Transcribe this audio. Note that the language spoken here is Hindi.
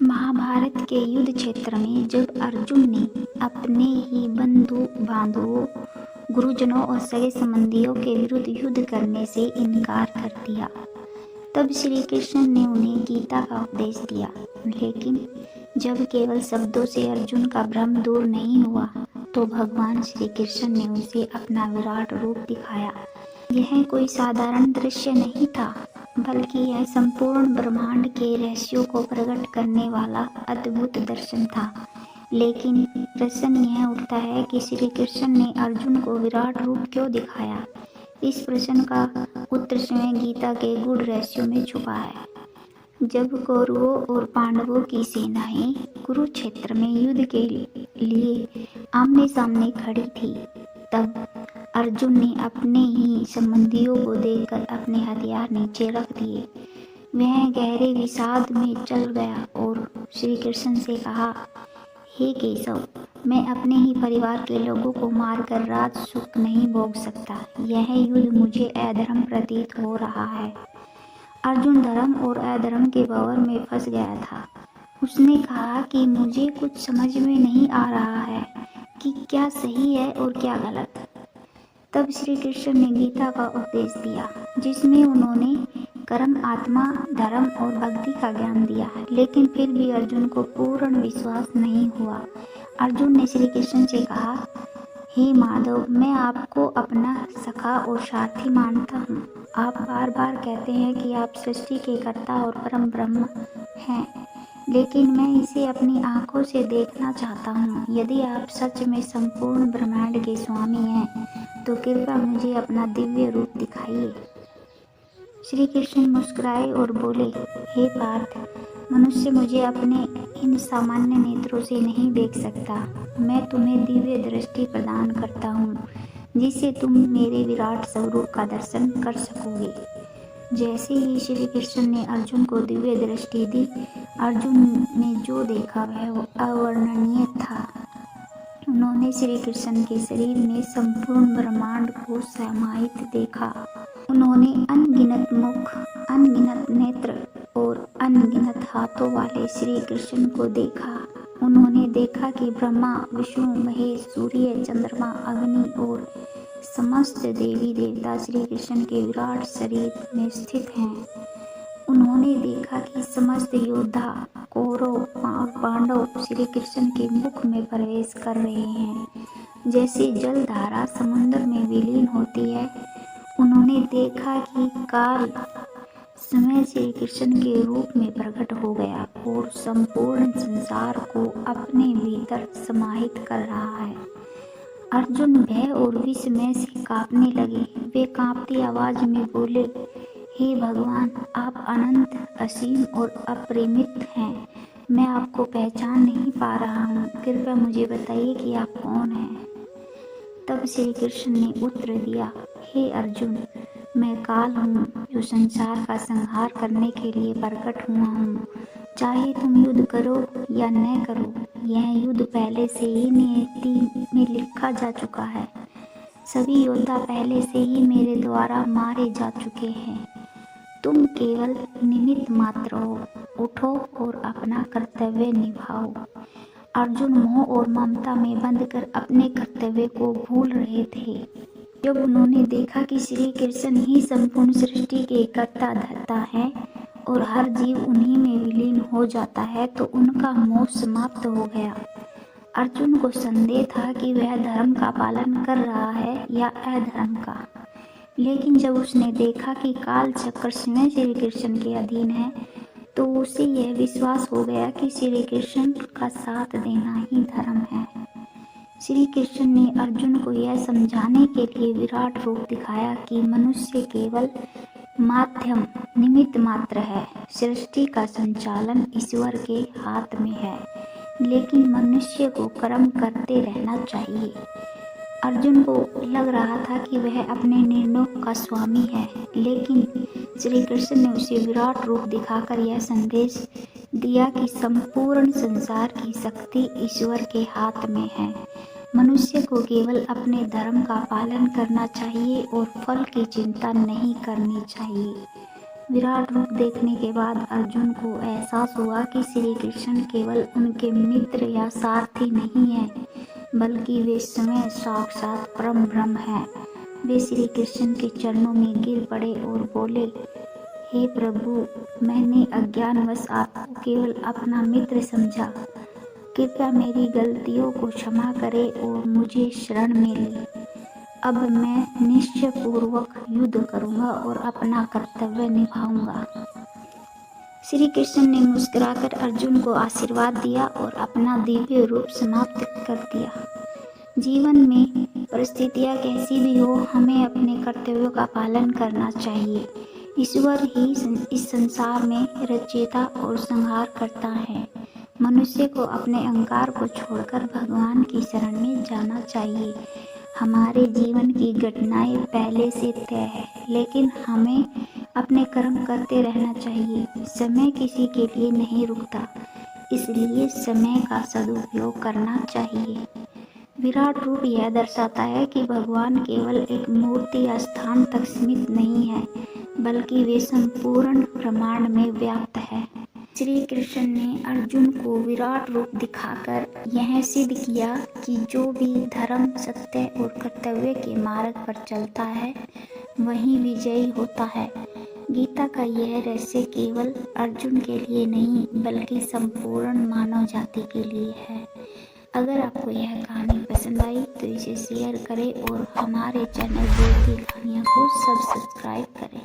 महाभारत के युद्ध क्षेत्र में जब अर्जुन ने अपने ही बंधु बांधवों, गुरुजनों और सगे संबंधियों के विरुद्ध युद्ध करने से इनकार कर दिया, तब श्री कृष्ण ने उन्हें गीता का उपदेश दिया। लेकिन जब केवल शब्दों से अर्जुन का भ्रम दूर नहीं हुआ, तो भगवान श्री कृष्ण ने उसे अपना विराट रूप दिखाया। यह कोई साधारण दृश्य नहीं था, बल्कि यह संपूर्ण ब्रह्मांड के रहस्यों को प्रकट करने वाला अद्भुत दर्शन था। लेकिन प्रश्न यह उठता है कि श्री कृष्ण ने अर्जुन को विराट रूप क्यों दिखाया। इस प्रश्न का उत्तर स्वयं गीता के गूढ़ रहस्यों में छुपा है। जब कौरवों और पांडवों की सेनाएं कुरुक्षेत्र में युद्ध के लिए आमने सामने खड़ी थी, तब अर्जुन ने अपने ही संबंधियों को देखकर अपने हथियार नीचे रख दिए। वह गहरे विषाद में चल गया और श्री कृष्ण से कहा, हे केशव, मैं अपने ही परिवार के लोगों को मारकर राज सुख नहीं भोग सकता। यह युद्ध मुझे अधर्म प्रतीत हो रहा है। अर्जुन धर्म और अधर्म के भंवर में फंस गया था। उसने कहा कि मुझे कुछ समझ में नहीं आ रहा है कि क्या सही है और क्या गलत। तब श्री कृष्ण ने गीता का उपदेश दिया, जिसमें उन्होंने कर्म, आत्मा, धर्म और भक्ति का ज्ञान दिया। लेकिन फिर भी अर्जुन को पूर्ण विश्वास नहीं हुआ। अर्जुन ने श्री कृष्ण से कहा, हे माधव, मैं आपको अपना सखा और सारथी मानता हूँ। आप बार बार कहते हैं कि आप सृष्टि के कर्ता और परम ब्रह्म हैं, लेकिन मैं इसे अपनी आंखों से देखना चाहता हूँ। यदि आप सच में संपूर्ण ब्रह्मांड के स्वामी हैं, तो कृपया मुझे अपना दिव्य रूप दिखाइए। श्री कृष्ण मुस्कुराए और बोले, हे पार्थ, मनुष्य मुझे अपने इन सामान्य नेत्रों से नहीं देख सकता। मैं तुम्हें दिव्य दृष्टि प्रदान करता हूँ, जिससे तुम मेरे विराट स्वरूप का दर्शन कर सकोगे। जैसे ही श्री कृष्ण ने अर्जुन को दिव्य दृष्टि दी, अर्जुन ने जो देखा वह अवर्णनीय था। उन्होंने श्री कृष्ण के शरीर में संपूर्ण ब्रह्मांड को समाहित देखा। उन्होंने अनगिनत मुख, अनगिनत नेत्र और अनगिनत हाथों वाले श्री कृष्ण को देखा। उन्होंने देखा कि ब्रह्मा, विष्णु, महेश, सूर्य, चंद्रमा, अग्नि और समस्त देवी देवता श्री कृष्ण के विराट शरीर में स्थित हैं। उन्होंने देखा कि समस्त योद्धा, कौरव और पांडव श्री कृष्ण के मुख में प्रवेश कर रहे हैं, जैसे जलधारा समुद्र में विलीन होती है। उन्होंने देखा कि काल समय श्री कृष्ण के रूप में प्रकट हो गया और संपूर्ण संसार को अपने भीतर समाहित कर रहा है। अर्जुन भय और विस्मय से कांपने लगे। वे कांपती आवाज में बोले, हे भगवान, आप अनंत, असीम और अपरिमित हैं। मैं आपको पहचान नहीं पा रहा हूँ। कृपया मुझे बताइए कि आप कौन हैं। तब श्री कृष्ण ने उत्तर दिया, हे अर्जुन, मैं काल हूँ, जो संसार का संहार करने के लिए प्रकट हुआ हूँ। चाहे तुम युद्ध करो या न करो, यह युद्ध पहले से ही नियति में लिखा जा चुका है। सभी योद्धा पहले से ही मेरे द्वारा मारे जा चुके हैं। तुम केवल निमित्त मात्र हो। उठो और अपना कर्तव्य निभाओ। अर्जुन मोह और ममता में बंधकर अपने कर्तव्य को भूल रहे थे। जब उन्होंने देखा कि श्री कृष्ण ही संपूर्ण सृष्टि के कर्ता धर्ता है और हर जीव उन्हीं में विलीन हो जाता है, तो उनका मोह समाप्त हो गया। अर्जुन को संदेह था कि वह धर्म का पालन कर रहा है या अधर्म का। लेकिन जब उसने देखा कि काल चक्र स्वयं श्री कृष्ण के अधीन है, तो उसे यह विश्वास हो गया कि श्री कृष्ण का साथ देना ही धर्म है। श्री कृष्ण ने अर्जुन को यह समझाने के लिए विराट रूप दिखाया कि मनुष्य केवल माध्यम, निमित्त मात्र है। सृष्टि का संचालन ईश्वर के हाथ में है, लेकिन मनुष्य को कर्म करते रहना चाहिए। अर्जुन को लग रहा था कि वह अपने निर्णयों का स्वामी है, लेकिन श्री कृष्ण ने उसे विराट रूप दिखाकर यह संदेश दिया कि संपूर्ण संसार की शक्ति ईश्वर के हाथ में है। मनुष्य को केवल अपने धर्म का पालन करना चाहिए और फल की चिंता नहीं करनी चाहिए। विराट रूप देखने के बाद अर्जुन को एहसास हुआ कि श्री कृष्ण केवल उनके मित्र या सारथी नहीं हैं, बल्कि वे स्वयं साक्षात परम ब्रह्म हैं। वे श्री कृष्ण के चरणों में गिर पड़े और बोले, हे प्रभु, मैंने अज्ञानवश आपको केवल अपना मित्र समझा। कृपया मेरी गलतियों को क्षमा करें और मुझे शरण में ले। अब मैं निश्चयपूर्वक युद्ध करूंगा और अपना कर्तव्य निभाऊंगा। श्री कृष्ण ने मुस्कुराकर अर्जुन को आशीर्वाद दिया और अपना दिव्य रूप समाप्त कर दिया। जीवन में परिस्थितियां कैसी भी हो, हमें अपने कर्तव्यों का पालन करना चाहिए। ईश्वर ही इस संसार में रचयिता और संहार करता है। मनुष्य को अपने अहंकार को छोड़कर भगवान की शरण में जाना चाहिए। हमारे जीवन की घटनाएं पहले से तय है, लेकिन हमें अपने कर्म करते रहना चाहिए। समय किसी के लिए नहीं रुकता, इसलिए समय का सदुपयोग करना चाहिए। विराट रूप यह दर्शाता है कि भगवान केवल एक मूर्ति या स्थान तक सीमित नहीं है, बल्कि वे संपूर्ण ब्रह्मांड में व्याप्त है। श्री कृष्ण ने अर्जुन को विराट रूप दिखाकर यह सिद्ध किया कि जो भी धर्म, सत्य और कर्तव्य के मार्ग पर चलता है, वही विजयी होता है। गीता का यह रहस्य केवल अर्जुन के लिए नहीं, बल्कि संपूर्ण मानव जाति के लिए है। अगर आपको यह कहानी पसंद आई तो इसे शेयर करें और हमारे चैनल बोलती कहानियों को सब्सक्राइब करें।